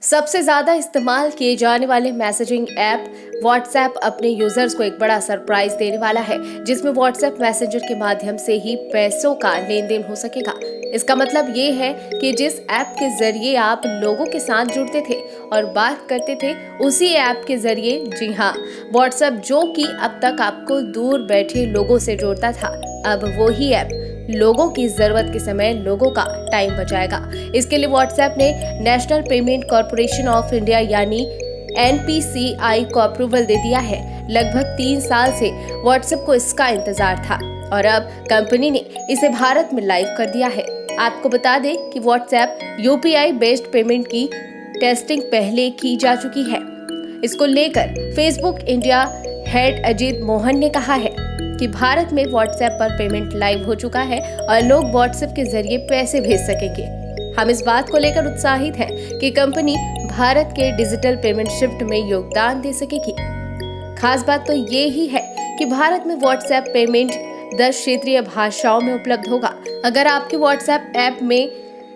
सबसे ज्यादा इस्तेमाल किए जाने वाले मैसेजिंग ऐप व्हाट्सएप अपने यूजर्स को एक बड़ा सरप्राइज देने वाला है, जिसमें व्हाट्सएप मैसेंजर के माध्यम से ही पैसों का लेन देन हो सकेगा। इसका मतलब ये है कि जिस ऐप के जरिए आप लोगों के साथ जुड़ते थे और बात करते थे, उसी ऐप के जरिए, जी हाँ, व्हाट्सएप जो कि अब तक आपको दूर बैठे लोगों से जोड़ता था, अब वो ही ऐप लोगों की जरूरत के समय लोगों का टाइम बचाएगा। इसके लिए व्हाट्सएप ने national payment corporation of India यानी NPCI को अप्रूवल दे दिया है। लगभग 3 साल से व्हाट्सएप को इसका इंतजार था और अब कंपनी ने इसे भारत में लाइव कर दिया है। आपको बता दें कि व्हाट्सएप UPI बेस्ड पेमेंट की टेस्टिंग पहले की जा चुकी है। इसको लेकर Facebook India head Ajit Mohan ने कहा है कि भारत में व्हाट्सएप पर पेमेंट लाइव हो चुका है और लोग व्हाट्सएप के जरिए पैसे भेज सकेंगे। हम इस बात को लेकर उत्साहित हैं कि कंपनी भारत के डिजिटल पेमेंट शिफ्ट में योगदान दे सकेगी। खास बात तो ये ही है कि भारत में व्हाट्सएप पेमेंट 10 क्षेत्रीय भाषाओं में उपलब्ध होगा। अगर आपके व्हाट्सएप ऐप में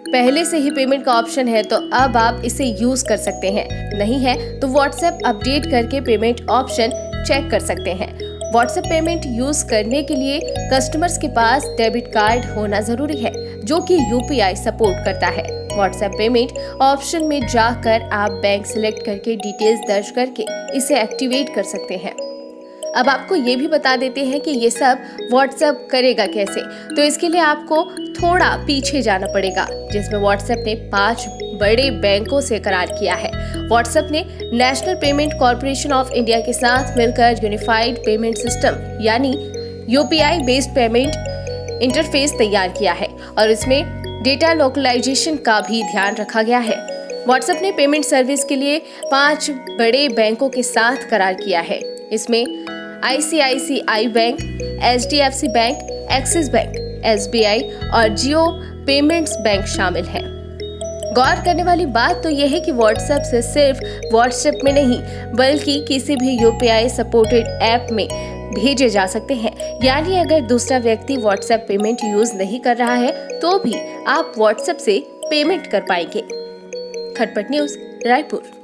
पहले से ही पेमेंट का ऑप्शन है तो अब आप इसे यूज कर सकते हैं, नहीं है तो व्हाट्सएप अपडेट करके पेमेंट ऑप्शन चेक कर सकते हैं। व्हाट्सएप पेमेंट यूज करने के लिए कस्टमर्स के पास डेबिट कार्ड होना जरूरी है, जो कि UPI सपोर्ट करता है। व्हाट्सएप पेमेंट ऑप्शन में जाकर आप बैंक सिलेक्ट करके डिटेल्स दर्ज करके इसे एक्टिवेट कर सकते हैं। अब आपको ये भी बता देते हैं कि ये सब व्हाट्सएप करेगा कैसे। तो इसके लिए आपको थोड़ा पीछे जाना पड़ेगा, जिसमें व्हाट्सएप ने 5 बड़े बैंकों से करार किया है। व्हाट्सएप ने national payment corporation of India के साथ मिलकर यूनिफाइड पेमेंट सिस्टम यानी UPI बेस्ड पेमेंट इंटरफेस तैयार किया है और इसमें डेटा लोकलाइजेशन का भी ध्यान रखा गया है। व्हाट्सएप ने पेमेंट सर्विस के लिए 5 बड़े बैंकों के साथ करार किया है। इसमें ICICI bank, HDFC bank, axis bank, SBI और जियो पेमेंट्स बैंक शामिल हैं। गौर करने वाली बात तो यह है कि व्हाट्सएप से सिर्फ व्हाट्सएप में नहीं बल्कि किसी भी UPI सपोर्टेड ऐप में भेजे जा सकते हैं। यानी अगर दूसरा व्यक्ति व्हाट्सएप पेमेंट यूज नहीं कर रहा है तो भी आप व्हाट्सएप से पेमेंट कर पाएंगे। खटपट न्यूज, रायपुर।